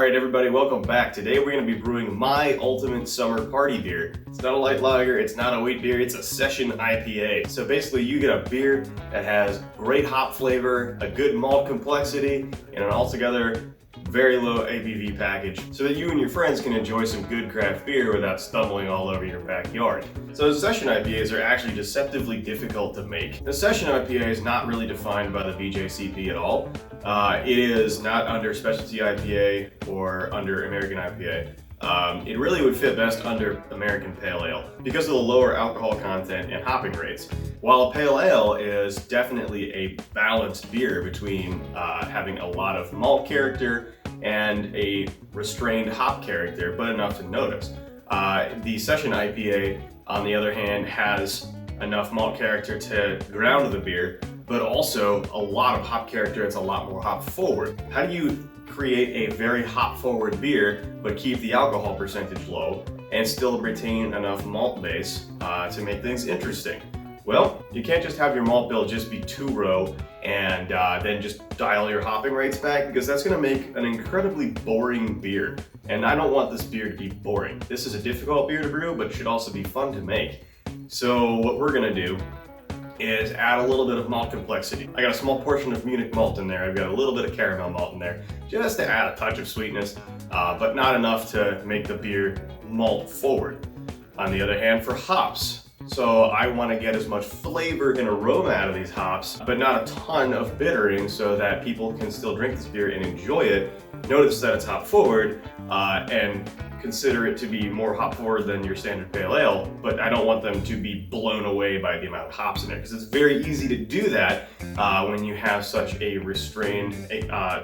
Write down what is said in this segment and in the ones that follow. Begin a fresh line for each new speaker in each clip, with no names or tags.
Alright everybody, welcome back. Today we're going to be brewing my ultimate summer party beer. It's not a light lager, it's not a wheat beer, it's a Session IPA. So basically you get a beer that has great hop flavor, a good malt complexity, and an altogether very low ABV package so that you and your friends can enjoy some good craft beer without stumbling all over your backyard. So Session IPAs are actually deceptively difficult to make. The Session IPA is not really defined by the BJCP at all. It is not under Specialty IPA or under American IPA. It really would fit best under American Pale Ale because of the lower alcohol content and hopping rates. While a Pale Ale is definitely a balanced beer between having a lot of malt character and a restrained hop character, but enough to notice. The Session IPA, on the other hand, has enough malt character to ground the beer, but also a lot of hop character. It's a lot more hop forward. How do you create a very hop forward beer but keep the alcohol percentage low and still retain enough malt base to make things interesting? Well, you can't just have your malt bill just be 2-row and then just dial your hopping rates back, because that's going to make an incredibly boring beer. And I don't want this beer to be boring. This is a difficult beer to brew, but it should also be fun to make. So what we're going to do is add a little bit of malt complexity. I got a small portion of Munich malt in there. I've got a little bit of caramel malt in there, just to add a touch of sweetness, but not enough to make the beer malt forward. On the other hand, for hops, so I want to get as much flavor and aroma out of these hops, but not a ton of bittering so that people can still drink this beer and enjoy it. Notice that it's hop forward and consider it to be more hop forward than your standard pale ale, but I don't want them to be blown away by the amount of hops in it, because it's very easy to do that when you have such a restrained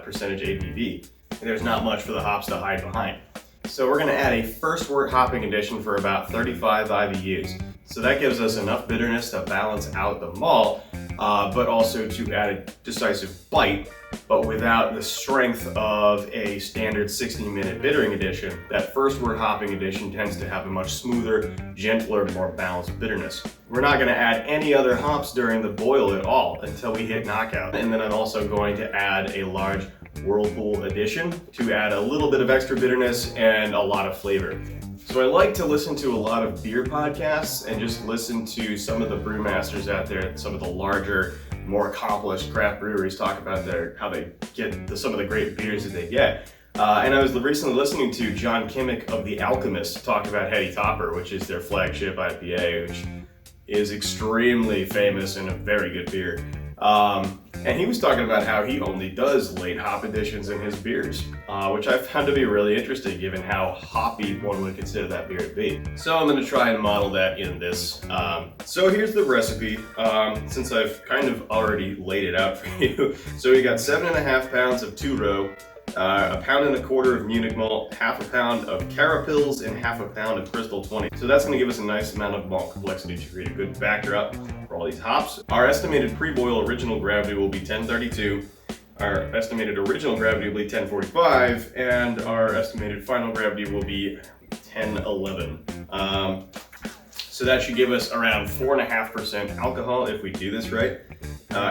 percentage ABV. There's not much for the hops to hide behind. So we're going to add a first wort hopping addition for about 35 IBUs. So that gives us enough bitterness to balance out the malt, but also to add a decisive bite, but without the strength of a standard 60-minute bittering addition. That first wort hopping addition tends to have a much smoother, gentler, more balanced bitterness. We're not going to add any other hops during the boil at all until we hit knockout. And then I'm also going to add a large whirlpool addition to add a little bit of extra bitterness and a lot of flavor. So I like to listen to a lot of beer podcasts and just listen to some of the brewmasters out there, some of the larger, more accomplished craft breweries talk about how they get some of the great beers that they get. And I was recently listening to John Kimmick of The Alchemist talk about Heady Topper, which is their flagship IPA, which is extremely famous and a very good beer. And he was talking about how he only does late hop additions in his beers, which I found to be really interesting given how hoppy one would consider that beer to be. So I'm going to try and model that in this. So here's the recipe, since I've kind of already laid it out for you. So we got 7.5 pounds of 2-row, 1.25 pounds of Munich malt, 1/2 pound of Carapils, and 1/2 pound of Crystal 20. So that's going to give us a nice amount of malt complexity to create a good backdrop for all these hops. Our estimated pre-boil original gravity will be 1032. Our estimated original gravity will be 1045, and our estimated final gravity will be 1011. So that should give us around 4.5% alcohol if we do this right.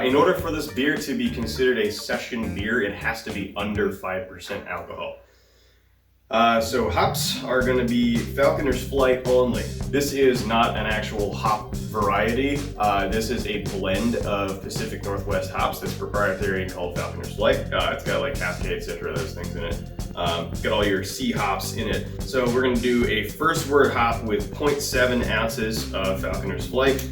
In order for this beer to be considered a session beer, it has to be under 5% alcohol. So hops are going to be Falconer's Flight only. This is not an actual hop variety. This is a blend of Pacific Northwest hops that's proprietary called Falconer's Flight. It's got like Cascade, Citra, those things in it. It's got all your C hops in it. So we're going to do a first wort hop with 0.7 ounces of Falconer's Flight.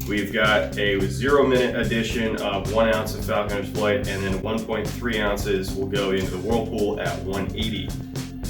We've got a 0-minute addition of 1 ounce of Falconer's Flight, and then 1.3 ounces will go into the whirlpool at 180.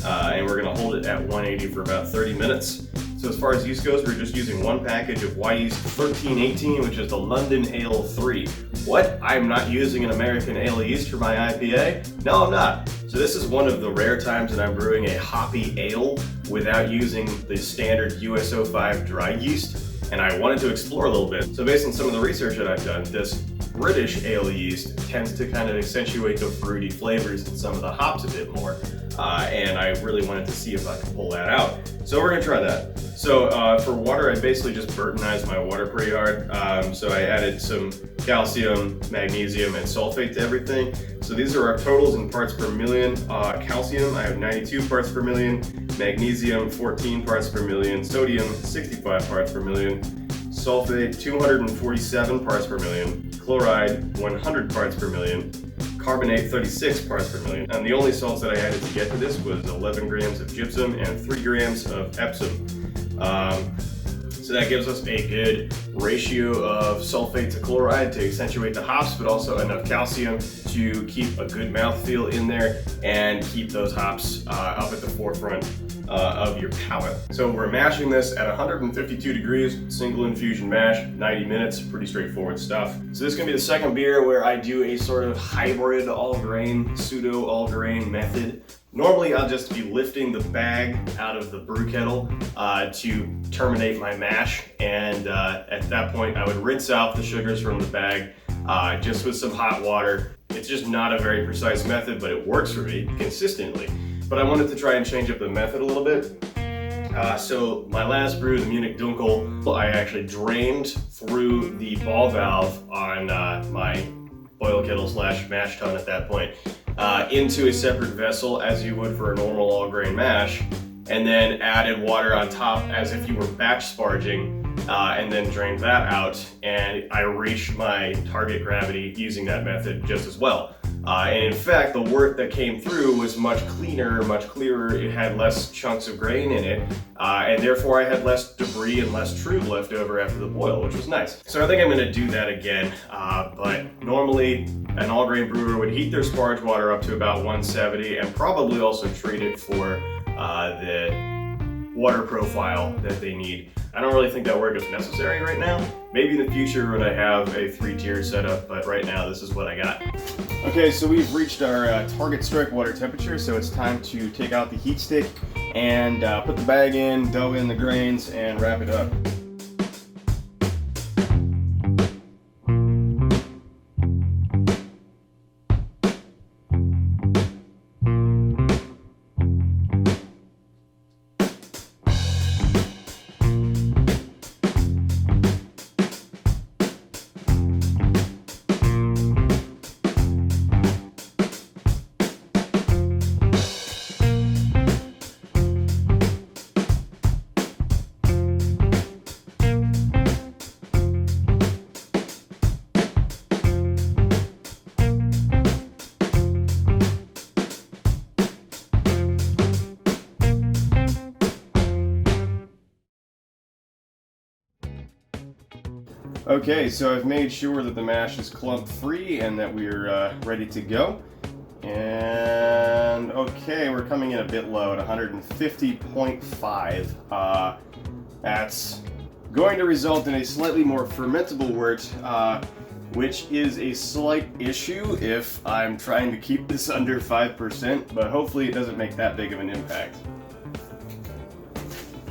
And we're going to hold it at 180 for about 30 minutes. So as far as yeast goes, we're just using one package of Y-Yeast 1318, which is the London Ale 3. What? I'm not using an American ale yeast for my IPA? No, I'm not. So this is one of the rare times that I'm brewing a hoppy ale without using the standard USO5 dry yeast, and I wanted to explore a little bit. So based on some of the research that I've done, this British ale yeast tends to kind of accentuate the fruity flavors and some of the hops a bit more. And I really wanted to see if I could pull that out. So we're gonna try that. So for water, I basically just Burtonized my water pretty hard. So I added some calcium, magnesium, and sulfate to everything. So these are our totals in parts per million. Calcium, I have 92 parts per million. Magnesium, 14 parts per million. Sodium, 65 parts per million. Sulfate, 247 parts per million. Chloride, 100 parts per million. Carbonate, 36 parts per million. And the only salts that I added to get to this was 11 grams of gypsum and 3 grams of Epsom. So that gives us a good ratio of sulfate to chloride to accentuate the hops, but also enough calcium to keep a good mouthfeel in there and keep those hops up at the forefront of your palate. So we're mashing this at 152 degrees, single infusion mash, 90 minutes, pretty straightforward stuff. So this is gonna be the second beer where I do a sort of hybrid all-grain, pseudo all-grain method. Normally I'll just be lifting the bag out of the brew kettle to terminate my mash, and at that point I would rinse out the sugars from the bag just with some hot water. It's just not a very precise method, but it works for me consistently. But I wanted to try and change up the method a little bit. So my last brew, the Munich Dunkel, I actually drained through the ball valve on my boil kettle slash mash tun at that point into a separate vessel as you would for a normal all grain mash, and then added water on top as if you were batch sparging, and then drained that out, and I reached my target gravity using that method just as well. And in fact, the wort that came through was much cleaner, much clearer. It had less chunks of grain in it, and therefore I had less debris and less trub left over after the boil, which was nice. So I think I'm gonna do that again, but normally an all grain brewer would heat their sparge water up to about 170 and probably also treat it for the water profile that they need. I don't really think that work is necessary right now. Maybe in the future when I have a 3-tier setup, but right now this is what I got. Okay, so we've reached our target strike water temperature, so it's time to take out the heat stick and put the bag in, dough in the grains, and wrap it up. Okay, so I've made sure that the mash is clump free and that we're ready to go. And okay, we're coming in a bit low at 150.5. That's going to result in a slightly more fermentable wort, which is a slight issue if I'm trying to keep this under 5%, but hopefully it doesn't make that big of an impact.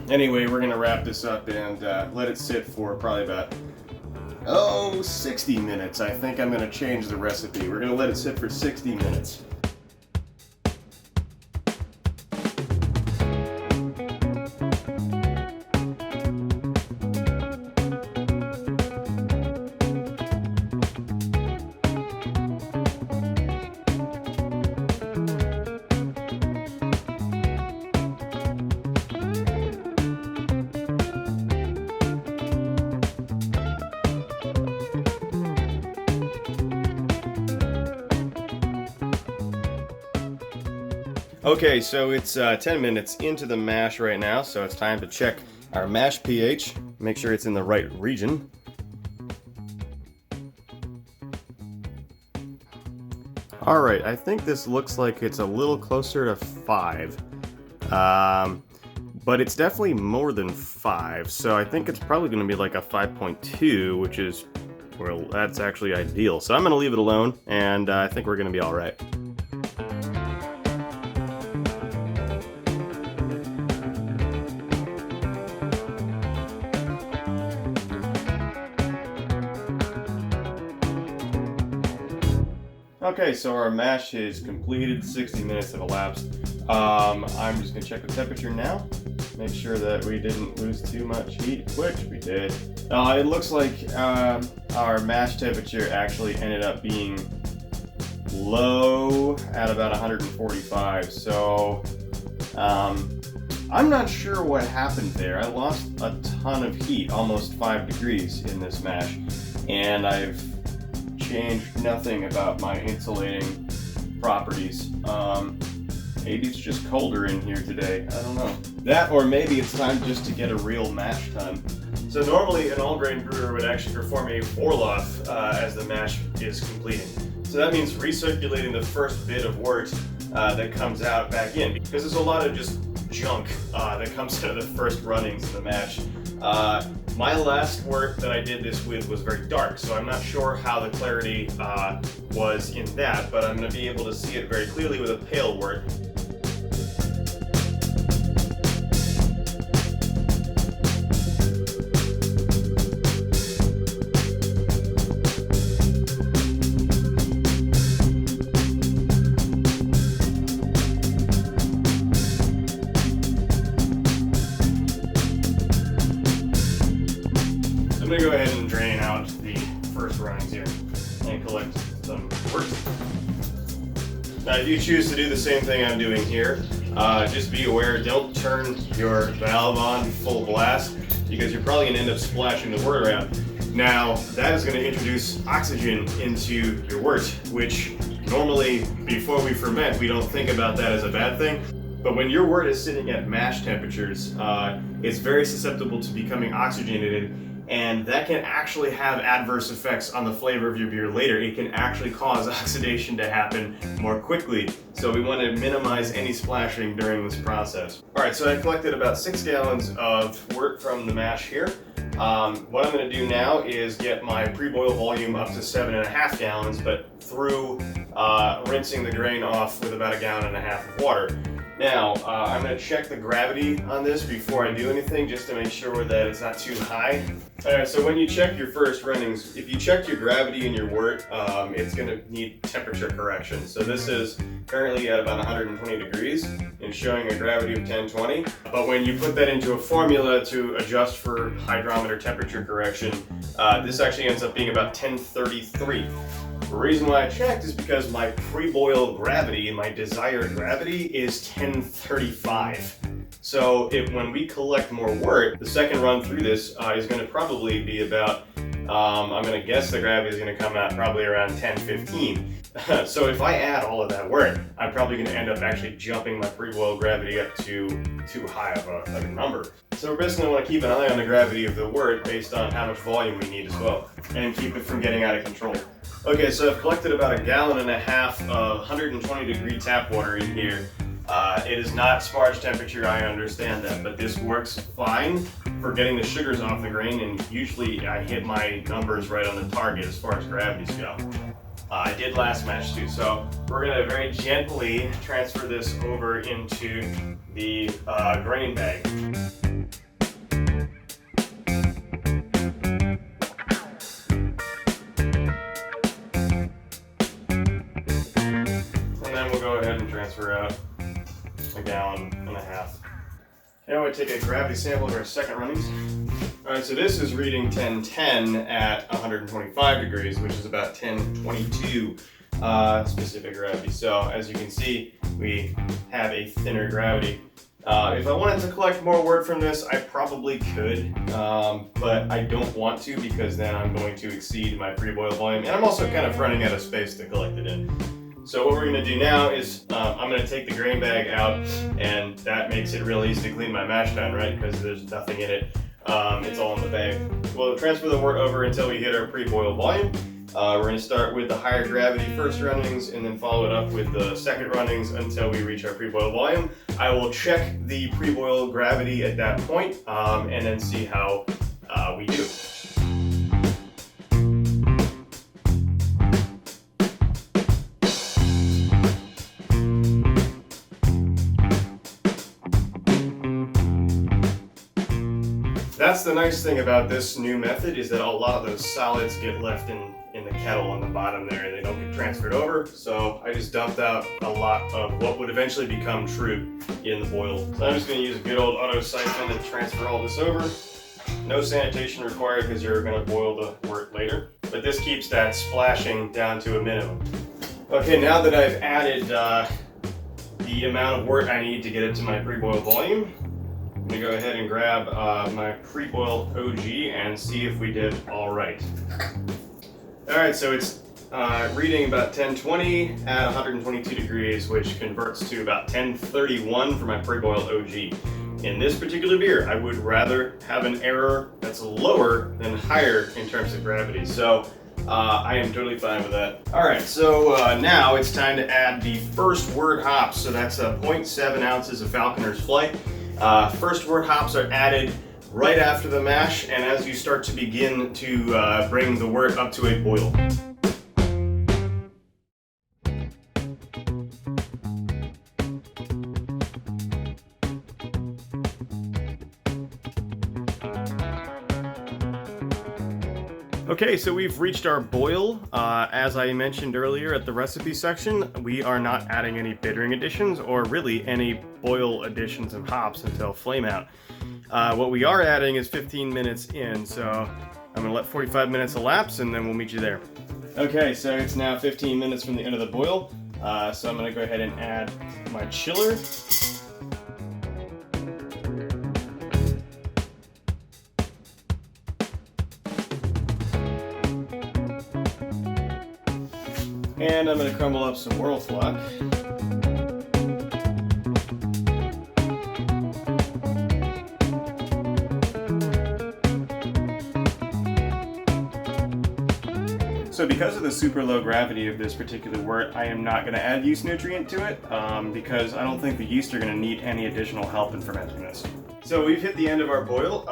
Anyway, we're gonna wrap this up and let it sit for probably about 60 minutes. I think I'm gonna change the recipe. We're gonna let it sit for 60 minutes. Okay, so it's 10 minutes into the mash right now, so it's time to check our mash pH, make sure it's in the right region. Alright, I think this looks like it's a little closer to 5, but it's definitely more than 5, so I think it's probably going to be like a 5.2, which is, well, that's actually ideal. So I'm going to leave it alone, and I think we're going to be alright. Okay, so our mash is completed, 60 minutes have elapsed. I'm just gonna check the temperature now. make sure that we didn't lose too much heat, which we did. It looks like our mash temperature actually ended up being low at about 145. So I'm not sure what happened there. I lost a ton of heat, almost 5 degrees in this mash, and I've changed nothing about my insulating properties. Maybe it's just colder in here today. I don't know. That, or maybe it's time just to get a real mash tun. So normally an all-grain brewer would actually perform a pour-off as the mash is completing. So that means recirculating the first bit of wort that comes out back in, because there's a lot of just junk that comes out of the first runnings of the mash. My last wort that I did this with was very dark, so I'm not sure how the clarity was in that, but I'm going to be able to see it very clearly with a pale wort. I'm going to go ahead and drain out the first runnings here and collect some wort. Now, if you choose to do the same thing I'm doing here, just be aware, don't turn your valve on full blast, because you're probably going to end up splashing the wort around. Now, that is going to introduce oxygen into your wort, which normally, before we ferment, we don't think about that as a bad thing. But when your wort is sitting at mash temperatures, it's very susceptible to becoming oxygenated, and that can actually have adverse effects on the flavor of your beer later. It can actually cause oxidation to happen more quickly. So we want to minimize any splashing during this process. All right, so I collected about 6 gallons of wort from the mash here. What I'm going to do now is get my pre-boil volume up to 7.5 gallons, but through rinsing the grain off with about 1.5 gallons of water. Now, I'm going to check the gravity on this before I do anything, just to make sure that it's not too high. Alright, so when you check your first runnings, if you check your gravity in your wort, it's going to need temperature correction. So this is currently at about 120 degrees and showing a gravity of 1020. But when you put that into a formula to adjust for hydrometer temperature correction, this actually ends up being about 1033. The reason why I checked is because my pre-boil gravity, my desired gravity, is 1035. So when we collect more wort, the second run through this is going to probably be about, I'm going to guess the gravity is going to come out probably around 1015. So if I add all of that wort, I'm probably going to end up actually jumping my pre-boil gravity up to too high of a number. So we're basically going to want to keep an eye on the gravity of the wort based on how much volume we need as well, and keep it from getting out of control. Okay, so I've collected about 1.5 gallons of 120 degree tap water in here. It is not sparge temperature, I understand that, but this works fine for getting the sugars off the grain, and usually I hit my numbers right on the target as far as gravities go. I did last match too, so we're going to very gently transfer this over into the grain bag. Go ahead and transfer out 1.5 gallons. Now we take a gravity sample of our second runnings. Alright, so this is reading 1010 at 125 degrees, which is about 1022 specific gravity. So as you can see, we have a thinner gravity. If I wanted to collect more wort from this, I probably could, but I don't want to, because then I'm going to exceed my pre-boil volume, and I'm also kind of running out of space to collect it in. So what we're going to do now is I'm going to take the grain bag out, and that makes it real easy to clean my mash tun, right? Because there's nothing in it. It's all in the bag. We'll transfer the wort over until we hit our pre-boil volume. We're going to start with the higher gravity first runnings, and then follow it up with the second runnings until we reach our pre-boil volume. I will check the pre-boil gravity at that point, and then see how we do. That's the nice thing about this new method, is that a lot of those solids get left in the kettle on the bottom there. They don't get transferred over. So I just dumped out a lot of what would eventually become true in the boil. So I'm just going to use a good old auto siphon to transfer all this over. No sanitation required because you're going to boil the wort later. But this keeps that splashing down to a minimum. Okay, now that I've added the amount of wort I need to get it to my pre-boil volume, I'm going to go ahead and grab my pre-boil OG and see if we did all right. All right, so it's reading about 1020 at 122 degrees, which converts to about 1031 for my pre-boil OG. In this particular beer, I would rather have an error that's lower than higher in terms of gravity. So I am totally fine with that. All right, so now it's time to add the first wort hops. So that's 0.7 ounces of Falconer's Flight. First wort hops are added right after the mash and as you start to begin to bring the wort up to a boil. Okay, so we've reached our boil. As I mentioned earlier at the recipe section, we are not adding any bittering additions or really any boil additions of hops until flame out. What we are adding is 15 minutes in, so I'm gonna let 45 minutes elapse and then we'll meet you there. Okay, so it's now 15 minutes from the end of the boil, so I'm gonna go ahead and add my chiller. And I'm going to crumble up some wort flock. So because of the super low gravity of this particular wort, I am not going to add yeast nutrient to it because I don't think the yeast are going to need any additional help in fermenting this. So we've hit the end of our boil.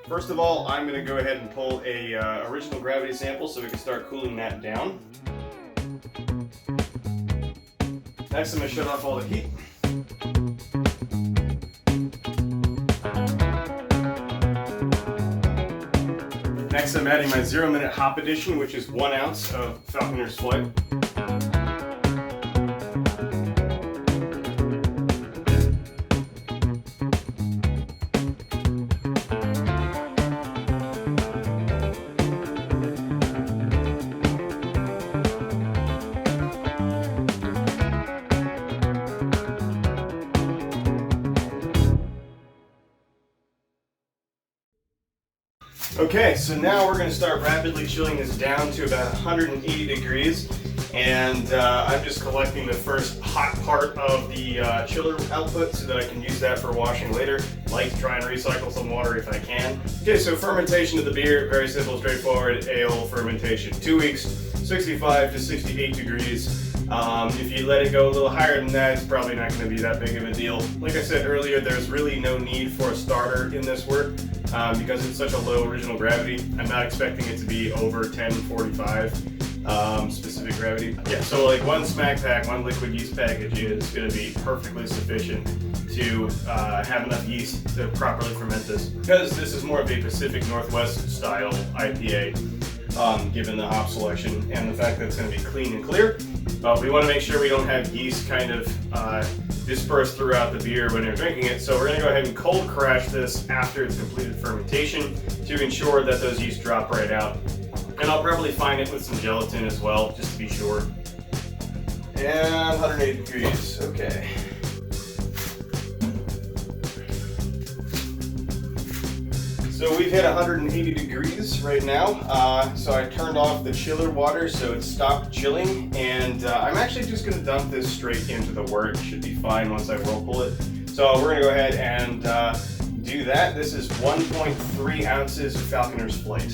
First of all, I'm going to go ahead and pull a original gravity sample so we can start cooling that down. Next, I'm going to shut off all the heat. Next, I'm adding my 0-minute hop addition, which is 1 ounce of Falconer's Flight. Okay, so now we're going to start rapidly chilling this down to about 180 degrees, and I'm just collecting the first hot part of the chiller output so that I can use that for washing later. I like to try and recycle some water if I can. Okay, so fermentation of the beer, very simple, straightforward, ale fermentation. 2 weeks, 65 to 68 degrees. If you let it go a little higher than that, it's probably not going to be that big of a deal. Like I said earlier, there's really no need for a starter in this wort because it's such a low original gravity. I'm not expecting it to be over 1045 specific gravity. Yeah, so like 1 smack pack, 1 liquid yeast package is going to be perfectly sufficient to have enough yeast to properly ferment this. Because this is more of a Pacific Northwest style IPA, given the hop selection and the fact that it's going to be clean and clear. We want to make sure we don't have yeast kind of dispersed throughout the beer when you're drinking it, so we're going to go ahead and cold crash this after it's completed fermentation to ensure that those yeast drop right out. And I'll probably fine it with some gelatin as well, just to be sure. And 180 degrees, okay. So we've hit 180 degrees right now, so I turned off the chiller water so it stopped chilling, and I'm actually just going to dump this straight into the wort. It should be fine once I whirlpool it. So we're going to go ahead and do that. This is 1.3 ounces of Falconer's Flight.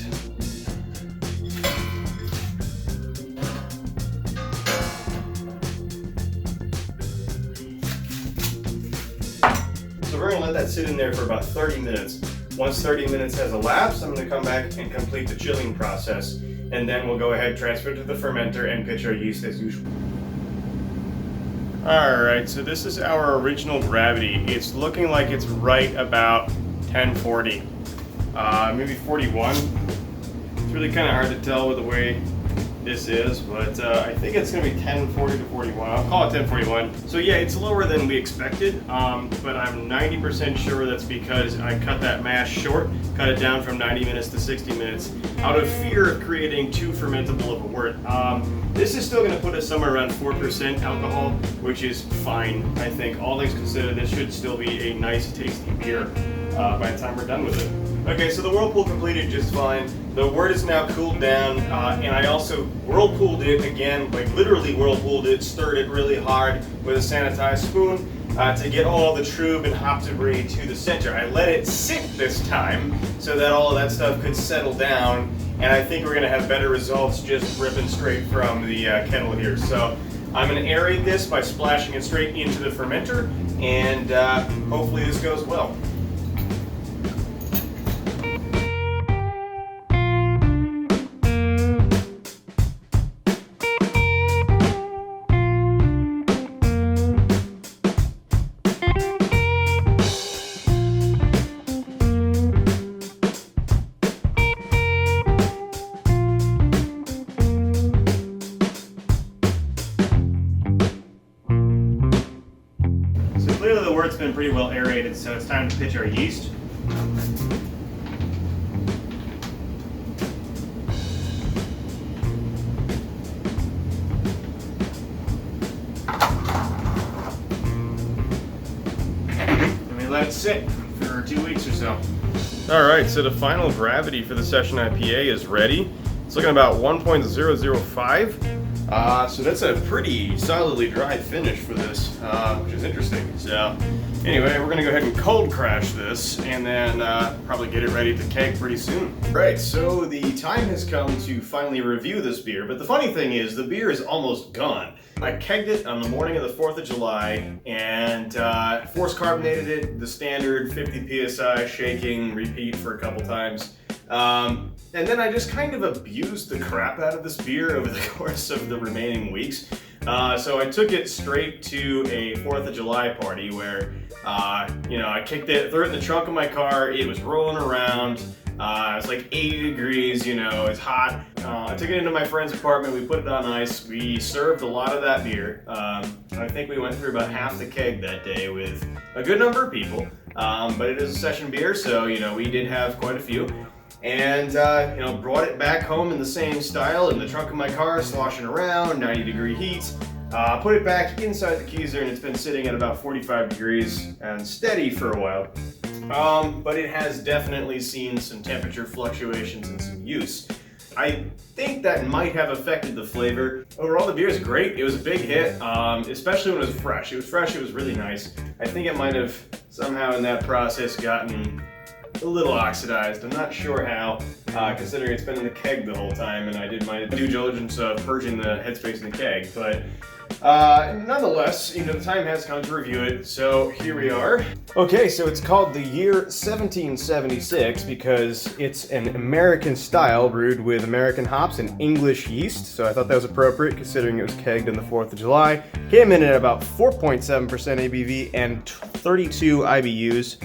So we're going to let that sit in there for about 30 minutes. Once 30 minutes has elapsed, I'm going to come back and complete the chilling process, and then we'll go ahead, transfer to the fermenter, and pitch our yeast as usual. Alright, so this is our original gravity. It's looking like it's right about 1040, maybe 41. It's really kind of hard to tell with the way this is, but I think it's going to be 1040 to 41. I'll call it 1041. So yeah, it's lower than we expected, but I'm 90% sure that's because I cut that mash short, cut it down from 90 minutes to 60 minutes, out of fear of creating too fermentable of a wort. This is still going to put us somewhere around 4% alcohol, which is fine. I think all things considered, this should still be a nice, tasty beer by the time we're done with it. Okay, so the whirlpool completed just fine. The wort is now cooled down, and I also whirlpooled it again, like literally whirlpooled it, stirred it really hard with a sanitized spoon to get all the trub and hop debris to the center. I let it sit this time so that all of that stuff could settle down, and I think we're going to have better results just ripping straight from the kettle here. So I'm going to aerate this by splashing it straight into the fermenter, and hopefully this goes well. Clearly the wort's been pretty well aerated, so it's time to pitch our yeast. And we let it sit for 2 weeks or so. Alright, so the final gravity for the Session IPA is ready. It's looking about 1.005. So that's a pretty solidly dry finish for this, which is interesting. So anyway, we're gonna go ahead and cold crash this and then probably get it ready to keg pretty soon. Right, so the time has come to finally review this beer, but the funny thing is the beer is almost gone. I kegged it on the morning of the 4th of July and force carbonated it, the standard 50 psi, shaking, repeat for a couple times. And then I just kind of abused the crap out of this beer over the course of the remaining weeks. So I took it straight to a 4th of July party where, I kicked it, threw it in the trunk of my car, it was rolling around, it was like 80 degrees, it's hot. I took it into my friend's apartment, we put it on ice, we served a lot of that beer. I think we went through about half the keg that day with a good number of people, but it is a session beer, so, we did have quite a few. And, brought it back home in the same style in the trunk of my car, sloshing around, 90-degree heat. Put it back inside the Keyser, and it's been sitting at about 45 degrees and steady for a while. But it has definitely seen some temperature fluctuations and some use. I think that might have affected the flavor. Overall, the beer is great. It was a big hit, especially when it was fresh. It was fresh, it was really nice. I think it might have somehow in that process gotten a little oxidized. I'm not sure how, considering it's been in the keg the whole time and I did my due diligence of purging the headspace in the keg, but nonetheless, the time has come to review it, so here we are. Okay, so it's called the year 1776 because it's an American style brewed with American hops and English yeast, so I thought that was appropriate considering it was kegged on the 4th of July. Came in at about 4.7% ABV and 32 IBUs.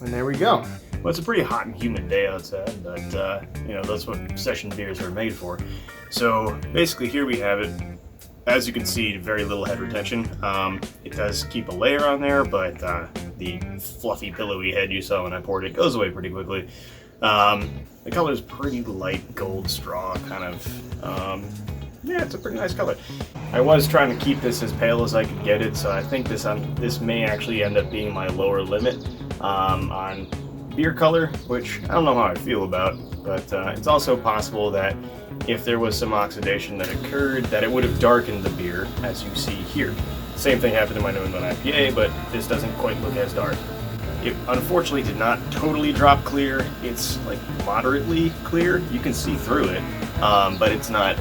And there we go. Well, it's a pretty hot and humid day outside, but that's what session beers are made for. So basically here we have it. As you can see, very little head retention. It does keep a layer on there, but the fluffy, pillowy head you saw when I poured it goes away pretty quickly. The color is pretty light gold straw, kind of. Yeah, it's a pretty nice color. I was trying to keep this as pale as I could get it, so I think this may actually end up being my lower limit on beer color, which I don't know how I feel about, but it's also possible that if there was some oxidation that occurred, that it would have darkened the beer, as you see here. Same thing happened to my New England IPA, but this doesn't quite look as dark. It unfortunately did not totally drop clear. It's like moderately clear. You can see through it, but it's not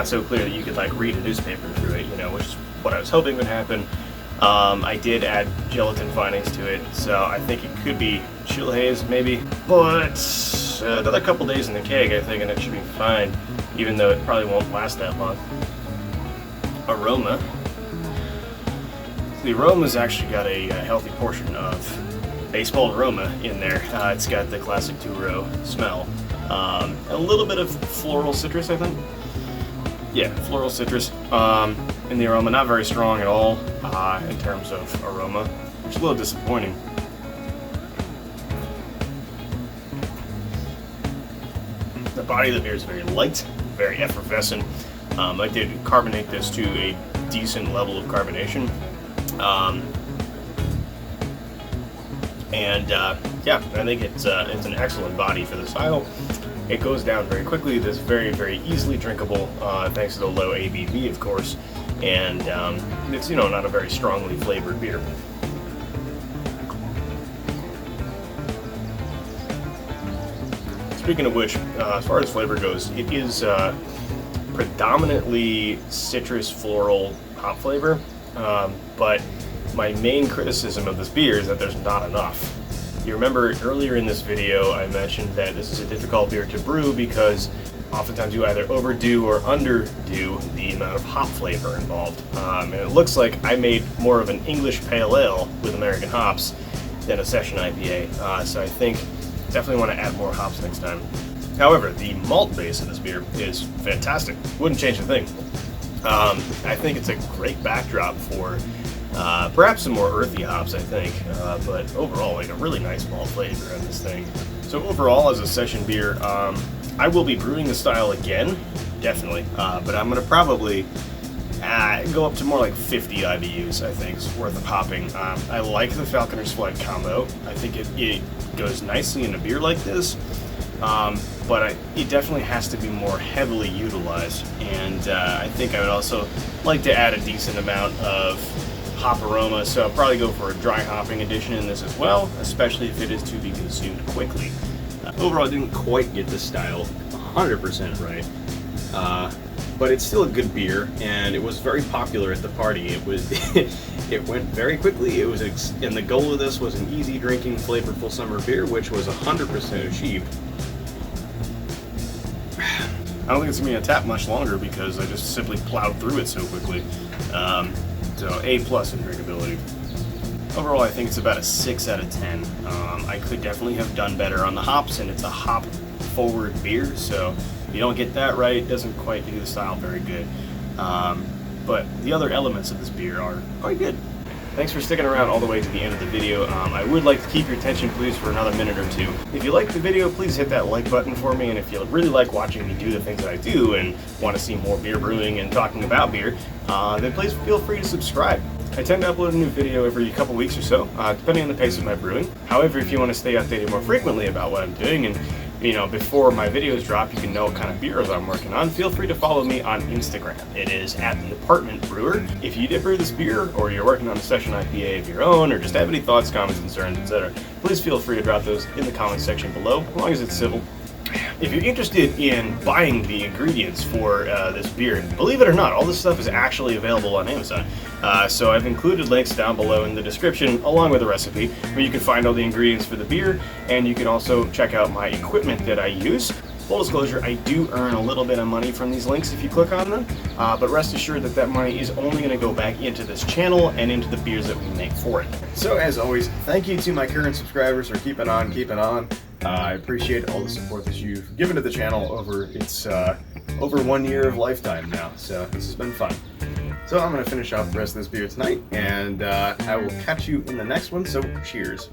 so clear that you could like read a newspaper through it, which is what I was hoping would happen. I did add gelatin findings to it, so I think it could be chill haze maybe, but another couple days in the keg I think and it should be fine, even though it probably won't last that long. Aroma. The aroma's actually got a healthy portion of baseball aroma in there. It's got the classic two-row smell.
A little bit of floral citrus, I think. Yeah, floral citrus in the aroma. Not very strong at all in terms of aroma, which is a little disappointing. The body of the beer is very light, very effervescent. I did carbonate this to a decent level of carbonation. Yeah, I think it's an excellent body for the style. It goes down very quickly. It's very, very easily drinkable, thanks to the low ABV, of course, and it's, you know, not a very strongly flavored beer. Speaking of which, as far as flavor goes, it is predominantly citrus floral hop flavor, but my main criticism of this beer is that there's not enough. You remember earlier in this video I mentioned that this is a difficult beer to brew because oftentimes you either overdo or underdo the amount of hop flavor involved. And it looks like I made more of an English pale ale with American hops than a Session IPA, so I think definitely want to add more hops next time. However, the malt base of this beer is fantastic. Wouldn't change a thing. I think it's a great backdrop for perhaps some more earthy hops, I think, but overall, like a really nice malt flavor in this thing. So overall, as a session beer, I will be brewing the style again, definitely, but I'm going to probably go up to more like 50 IBUs, I think, is worth of hopping. I like the Falconer's Flight combo. I think it goes nicely in a beer like this, but it definitely has to be more heavily utilized, and I think I would also like to add a decent amount of hop aroma, so I'll probably go for a dry hopping addition in this as well, especially if it is to be consumed quickly. Overall, I didn't quite get the style 100% right, but it's still a good beer, and it was very popular at the party. It was, it went very quickly. It was, and the goal of this was an easy drinking, flavorful summer beer, which was 100% achieved. I don't think it's gonna be on tap much longer because I just simply plowed through it so quickly. So A+ in drinkability. Overall, I think it's about a 6 out of 10. I could definitely have done better on the hops, and it's a hop-forward beer, so if you don't get that right, it doesn't quite do the style very good. But the other elements of this beer are quite good. Thanks for sticking around all the way to the end of the video. I would like to keep your attention, please, for another minute or two. If you liked the video, please hit that like button for me, and if you really like watching me do the things that I do and want to see more beer brewing and talking about beer, then please feel free to subscribe. I tend to upload a new video every couple weeks or so, depending on the pace of my brewing. However, if you want to stay updated more frequently about what I'm doing, and you know, before my videos drop, you can know what kind of beers I'm working on, feel free to follow me on Instagram. It is @theapartmentbrewer. If you did brew this beer, or you're working on a Session IPA of your own, or just have any thoughts, comments, concerns, etc., please feel free to drop those in the comments section below, as long as it's civil. If you're interested in buying the ingredients for this beer, believe it or not, all this stuff is actually available on Amazon. So I've included links down below in the description along with a recipe where you can find all the ingredients for the beer, and you can also check out my equipment that I use. Full disclosure, I do earn a little bit of money from these links if you click on them, but rest assured that that money is only going to go back into this channel and into the beers that we make for it. So as always, thank you to my current subscribers for keeping on, keeping on. I appreciate all the support that you've given to the channel over its over 1 year of lifetime now, so this has been fun. So I'm going to finish off the rest of this beer tonight, and I will catch you in the next one, so cheers.